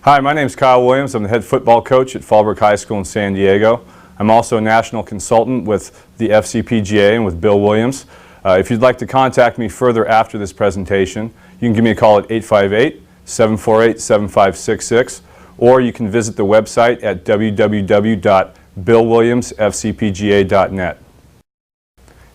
Hi, my name is Kyle Williams. I'm the head football coach at Fallbrook High School in San Diego. I'm also a national consultant with the FCPGA and with Bill Williams. If you'd like to contact me further after this presentation, you can give me a call at 858-748-7566, or you can visit the website at www.billwilliamsfcpga.net.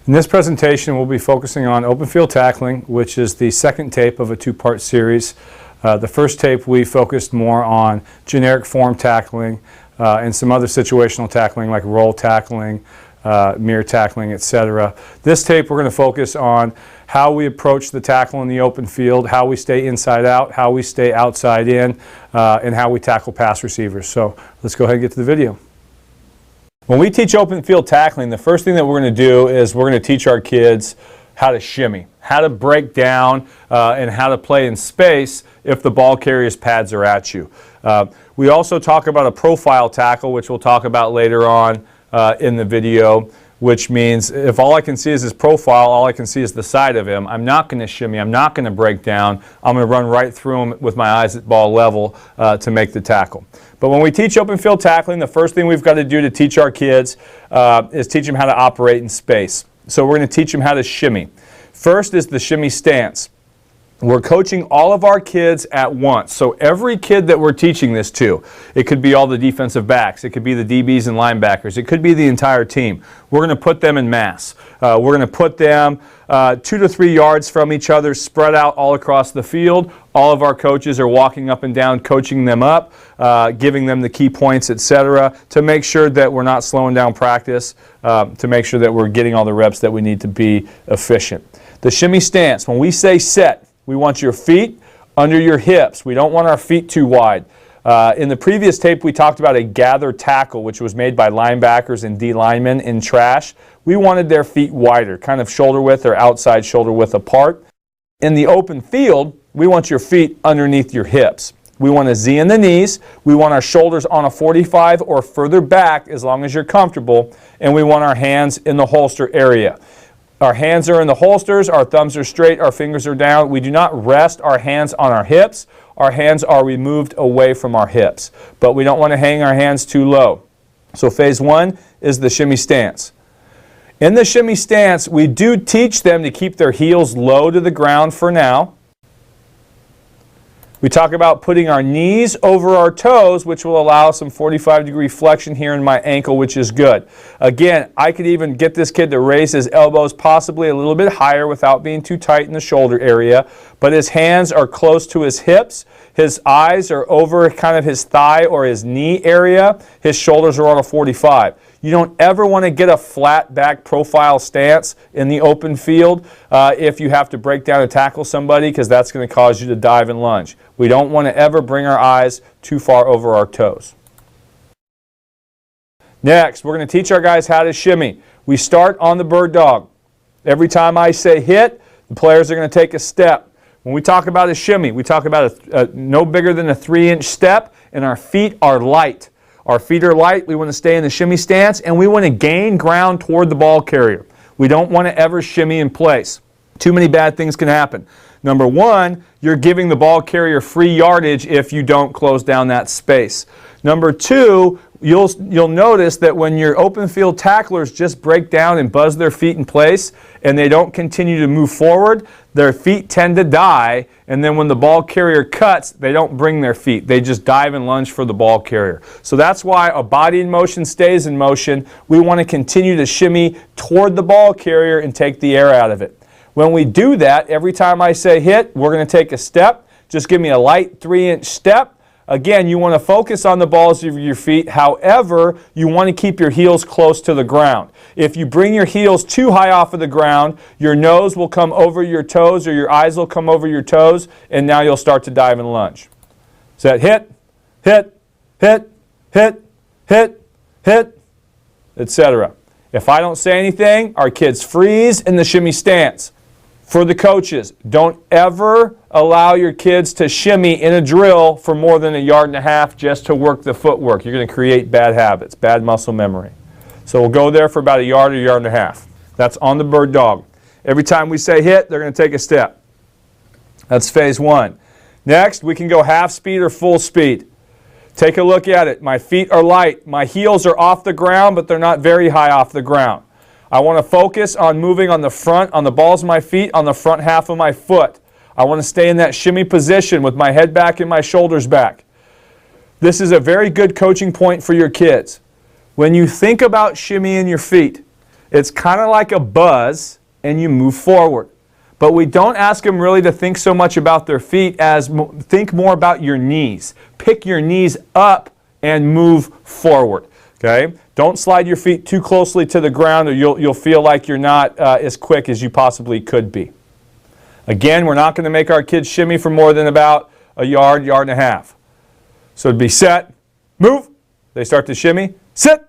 In this presentation, we'll be focusing on open field tackling, which is the second tape of a two-part series. The first tape we focused more on generic form tackling and some other situational tackling like roll tackling, mirror tackling, etc. This tape we're going to focus on how we approach the tackle in the open field, how we stay inside out, how we stay outside in, and how we tackle pass receivers. So let's go ahead and get to the video. When we teach open field tackling, the first thing that we're going to do is we're going to teach our kids how to shimmy, how to break down, and how to play in space if the ball carrier's pads are at you. We also talk about a profile tackle, which we'll talk about later on in the video, which means if all I can see is his profile, all I can see is the side of him, I'm not going to shimmy, I'm not going to break down, I'm going to run right through him with my eyes at ball level to make the tackle. But when we teach open field tackling, the first thing we've got to do to teach our kids is teach them how to operate in space. So we're going to teach them how to shimmy. First is the shimmy stance. We're coaching all of our kids at once. So every kid that we're teaching this to, it could be all the defensive backs, it could be the DBs and linebackers, it could be the entire team. We're going to put them in mass. We're going to put them 2 to 3 yards from each other, spread out all across the field. All of our coaches are walking up and down, coaching them up, giving them the key points, etc., to make sure that we're not slowing down practice, to make sure that we're getting all the reps that we need to be efficient. The shimmy stance, when we say set, we want your feet under your hips. We don't want our feet too wide. In the previous tape, we talked about a gather tackle, which was made by linebackers and D linemen in trash. We wanted their feet wider, kind of shoulder width or outside shoulder width apart. In the open field, we want your feet underneath your hips. We want a Z in the knees. We want our shoulders on a 45 or further back as long as you're comfortable. And we want our hands in the holster area. Our hands are in the holsters, our thumbs are straight, our fingers are down. We do not rest our hands on our hips. Our hands are removed away from our hips. But we don't want to hang our hands too low. So phase one is the shimmy stance. In the shimmy stance, we do teach them to keep their heels low to the ground for now. We talk about putting our knees over our toes, which will allow some 45-degree flexion here in my ankle, which is good. Again, I could even get this kid to raise his elbows possibly a little bit higher without being too tight in the shoulder area, but his hands are close to his hips. His eyes are over kind of his thigh or his knee area. His shoulders are on a 45. You don't ever want to get a flat back profile stance in the open field if you have to break down and tackle somebody, because that's going to cause you to dive and lunge. We don't want to ever bring our eyes too far over our toes. Next, we're going to teach our guys how to shimmy. We start on the bird dog. Every time I say hit, the players are going to take a step. When we talk about a shimmy, we talk about no bigger than a 3-inch step, and our feet are light. Our feet are light, we want to stay in the shimmy stance, and we want to gain ground toward the ball carrier. We don't want to ever shimmy in place. Too many bad things can happen. Number one, you're giving the ball carrier free yardage if you don't close down that space. Number two, you'll notice that when your open field tacklers just break down and buzz their feet in place and they don't continue to move forward, their feet tend to die, and then when the ball carrier cuts, they don't bring their feet. They just dive and lunge for the ball carrier. So that's why a body in motion stays in motion. We want to continue to shimmy toward the ball carrier and take the air out of it. When we do that, every time I say hit, we're going to take a step. Just give me a light 3-inch step. Again, you want to focus on the balls of your feet. However, you want to keep your heels close to the ground. If you bring your heels too high off of the ground, your nose will come over your toes or your eyes will come over your toes, and now you'll start to dive and lunge. So that hit, hit, hit, hit, hit, hit, etc. If I don't say anything, our kids freeze in the shimmy stance. For the coaches, don't ever allow your kids to shimmy in a drill for more than 1.5 yards just to work the footwork. You're going to create bad habits, bad muscle memory. So we'll go there for about 1 yard or 1.5 yards. That's on the bird dog. Every time we say hit, they're going to take a step. That's phase one. Next, we can go half speed or full speed. Take a look at it. My feet are light. My heels are off the ground, but they're not very high off the ground. I want to focus on moving on the front, on the balls of my feet, on the front half of my foot. I want to stay in that shimmy position with my head back and my shoulders back. This is a very good coaching point for your kids. When you think about shimmying your feet, it's kind of like a buzz and you move forward. But we don't ask them really to think so much about their feet as think more about your knees. Pick your knees up and move forward. Okay? Don't slide your feet too closely to the ground or you'll feel like you're not as quick as you possibly could be. Again, we're not going to make our kids shimmy for more than about a yard, yard and a half. So it'd be set, move. They start to shimmy, sit.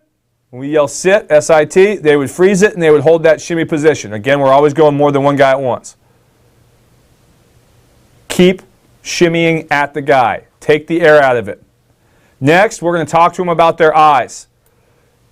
When we yell sit, S-I-T, they would freeze it and they would hold that shimmy position. Again, we're always going more than one guy at once. Keep shimmying at the guy. Take the air out of it. Next, we're going to talk to them about their eyes.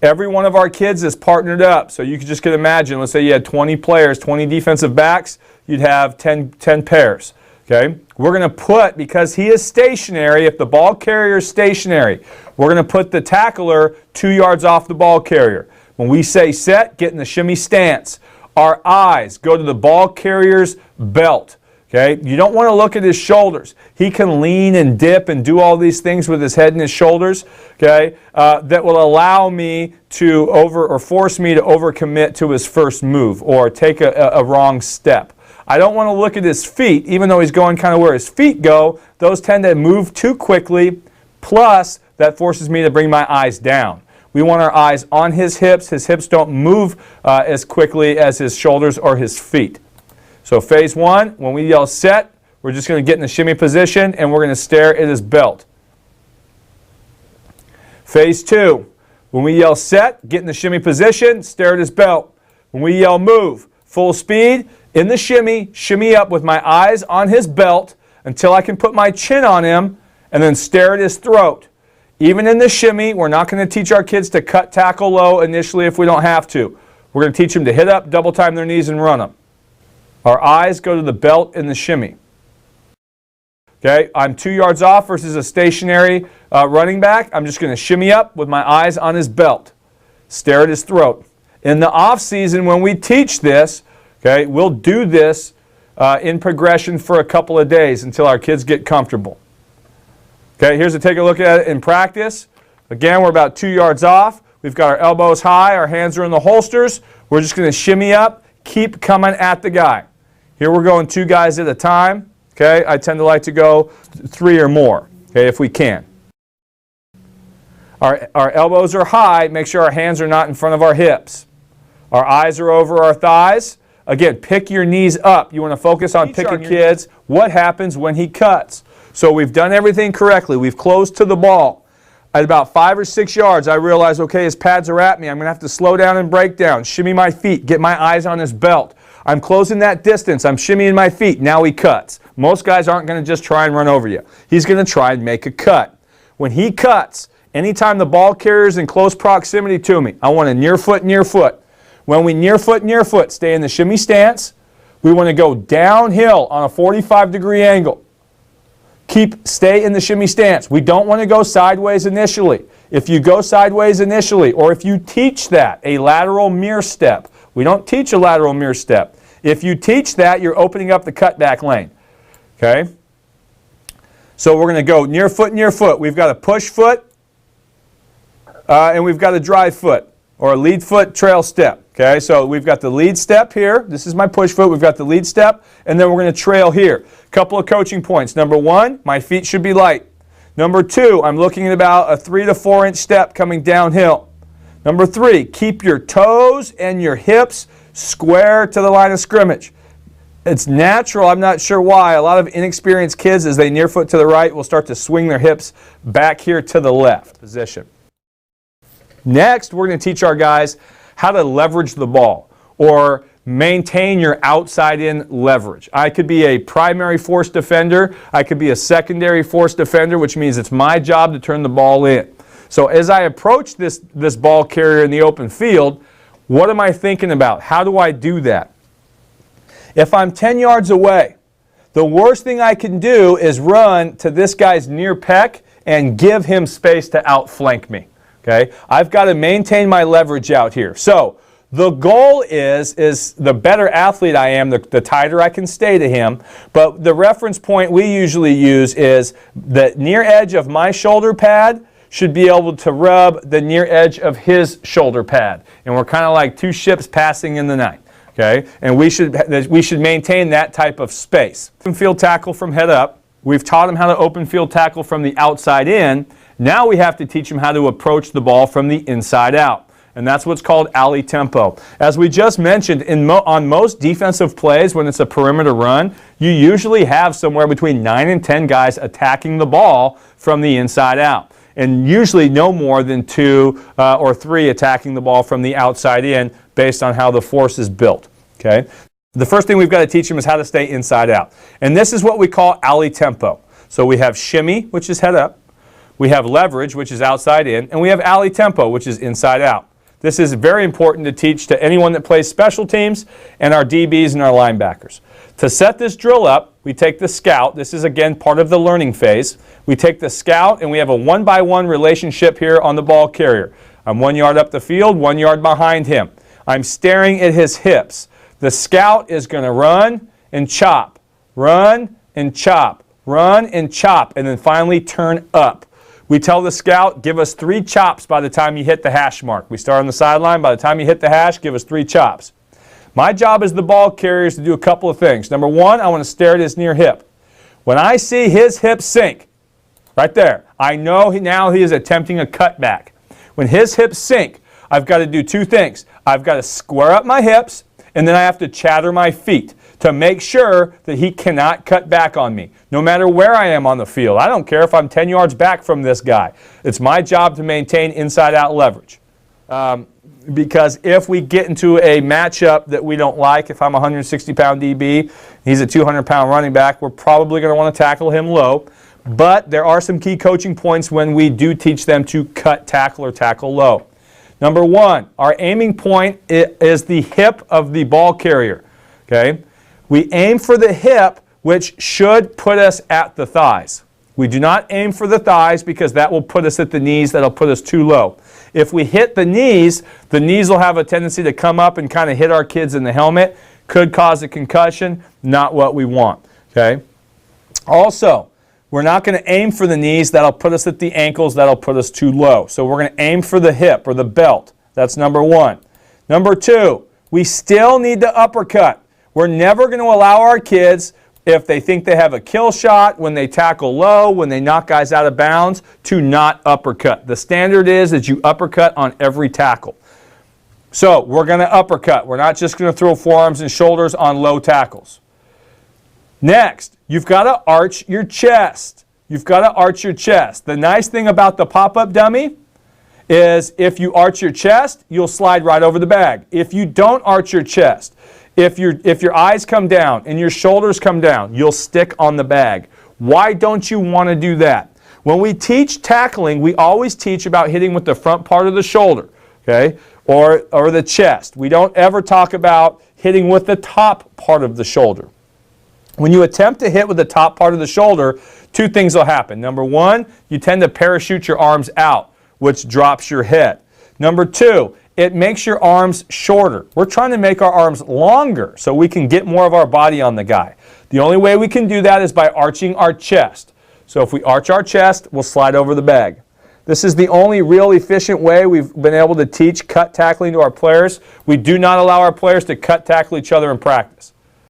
Every one of our kids is partnered up. So you can imagine, let's say you had 20 players, 20 defensive backs, you'd have 10 pairs. Okay? We're going to put, because he is stationary, if the ball carrier is stationary, we're going to put the tackler 2 yards off the ball carrier. When we say set, get in the shimmy stance. Our eyes go to the ball carrier's belt. Okay? You don't want to look at his shoulders. He can lean and dip and do all these things with his head and his shoulders, okay, that will allow me to force me to overcommit to his first move or take a wrong step. I don't want to look at his feet, even though he's going kind of where his feet go. Those tend to move too quickly, plus that forces me to bring my eyes down. We want our eyes on his hips. His hips don't move as quickly as his shoulders or his feet. So phase one, when we yell set, we're just going to get in the shimmy position and we're going to stare at his belt. Phase two, when we yell set, get in the shimmy position, stare at his belt. When we yell move, full speed, in the shimmy, shimmy up with my eyes on his belt until I can put my chin on him and then stare at his throat. Even in the shimmy, we're not going to teach our kids to cut tackle low initially if we don't have to. We're going to teach them to hit up, double time their knees, and run them. Our eyes go to the belt in the shimmy. Okay, I'm 2 yards off versus a stationary running back. I'm just going to shimmy up with my eyes on his belt. Stare at his throat. In the off season, when we teach this, okay, we'll do this in progression for a couple of days until our kids get comfortable. Okay, here's a take a look at it in practice. Again, we're about 2 yards off. We've got our elbows high, our hands are in the holsters. We're just going to shimmy up, keep coming at the guy. Here we're going 2 guys at a time. Okay, I tend to like to go 3 or more, okay, if we can. Our elbows are high. Make sure our hands are not in front of our hips. Our eyes are over our thighs. Again, pick your knees up. You want to focus on picking kids. What happens when he cuts? So we've done everything correctly. We've closed to the ball. At about 5 or 6 yards, I realize, okay, his pads are at me. I'm going to have to slow down and break down. Shimmy my feet. Get my eyes on his belt. I'm closing that distance. I'm shimmying my feet. Now he cuts. Most guys aren't going to just try and run over you. He's going to try and make a cut. When he cuts, anytime the ball carrier's in close proximity to me, I want a near foot, near foot. When we near foot, stay in the shimmy stance. We want to go downhill on a 45-degree angle. Stay in the shimmy stance. We don't want to go sideways initially. If you go sideways initially, or if you teach that, a lateral mirror step. We don't teach a lateral mirror step. If you teach that, you're opening up the cutback lane. Okay? So we're going to go near foot. We've got a push foot, and we've got a drive foot, or a lead foot trail step. Okay, so we've got the lead step here. This is my push foot. We've got the lead step, and then we're going to trail here. Couple of coaching points. Number 1, my feet should be light. Number 2, I'm looking at about a 3 to 4 inch step coming downhill. Number 3, keep your toes and your hips square to the line of scrimmage. It's natural, I'm not sure why. A lot of inexperienced kids, as they near foot to the right, will start to swing their hips back here to the left position. Next, we're going to teach our guys how to leverage the ball or maintain your outside-in leverage. I could be a primary force defender. I could be a secondary force defender, which means it's my job to turn the ball in. So as I approach this ball carrier in the open field, what am I thinking about? How do I do that? If I'm 10 yards away, the worst thing I can do is run to this guy's near pec and give him space to outflank me. Okay? I've got to maintain my leverage out here. So the goal is the better athlete I am, the tighter I can stay to him. But the reference point we usually use is the near edge of my shoulder pad should be able to rub the near edge of his shoulder pad. And we're kind of like two ships passing in the night. Okay? And we should maintain that type of space. Open field tackle from head up. We've taught him how to open field tackle from the outside in. Now we have to teach him how to approach the ball from the inside out. And that's what's called alley tempo. As we just mentioned, on most defensive plays, when it's a perimeter run, you usually have somewhere between 9 and 10 guys attacking the ball from the inside out. And usually no more than 2 or 3 attacking the ball from the outside in based on how the force is built. Okay? The first thing we've got to teach him is how to stay inside out. And this is what we call alley tempo. So we have shimmy, which is head up. We have leverage, which is outside in. And we have alley tempo, which is inside out. This is very important to teach to anyone that plays special teams and our DBs and our linebackers. To set this drill up, we take the scout. This is, again, part of the learning phase. We take the scout, and we have a one-by-one relationship here on the ball carrier. I'm 1 yard up the field, 1 yard behind him. I'm staring at his hips. The scout is going to run and chop, run and chop, run and chop, and then finally turn up. We tell the scout, give us 3 chops by the time you hit the hash mark. We start on the sideline. By the time you hit the hash, give us 3 chops. My job as the ball carrier is to do a couple of things. Number 1, I want to stare at his near hip. When I see his hip sink, right there, I know now he is attempting a cutback. When his hips sink, I've got to do 2 things. I've got to square up my hips, and then I have to chatter my feet to make sure that he cannot cut back on me, no matter where I am on the field. I don't care if I'm 10 yards back from this guy. It's my job to maintain inside-out leverage. Because if we get into a matchup that we don't like, if I'm a 160-pound DB, he's a 200-pound running back, we're probably going to want to tackle him low. But there are some key coaching points when we do teach them to cut tackle or tackle low. Number 1, our aiming point is the hip of the ball carrier. Okay? We aim for the hip, which should put us at the thighs. We do not aim for the thighs because that will put us at the knees. That'll put us too low. If we hit the knees will have a tendency to come up and kind of hit our kids in the helmet. Could cause a concussion. Not what we want. Okay? Also, we're not going to aim for the knees. That'll put us at the ankles. That'll put us too low. So we're going to aim for the hip or the belt. That's number 1. Number 2, we still need to uppercut. We're never going to allow our kids, if they think they have a kill shot, when they tackle low, when they knock guys out of bounds, to not uppercut. The standard is that you uppercut on every tackle. So we're going to uppercut. We're not just going to throw forearms and shoulders on low tackles. Next, you've got to arch your chest. You've got to arch your chest. The nice thing about the pop-up dummy is if you arch your chest, you'll slide right over the bag. If you don't arch your chest, if your eyes come down and your shoulders come down, you'll stick on the bag. Why don't you want to do that? When we teach tackling, we always teach about hitting with the front part of the shoulder, okay, or the chest. We don't ever talk about hitting with the top part of the shoulder. When you attempt to hit with the top part of the shoulder, 2 things will happen. Number 1, you tend to parachute your arms out, which drops your head. Number 2, it makes your arms shorter. We're trying to make our arms longer so we can get more of our body on the guy. The only way we can do that is by arching our chest. So if we arch our chest, we'll slide over the bag. This is the only real efficient way we've been able to teach cut tackling to our players. We do not allow our players to cut tackle each other in practice.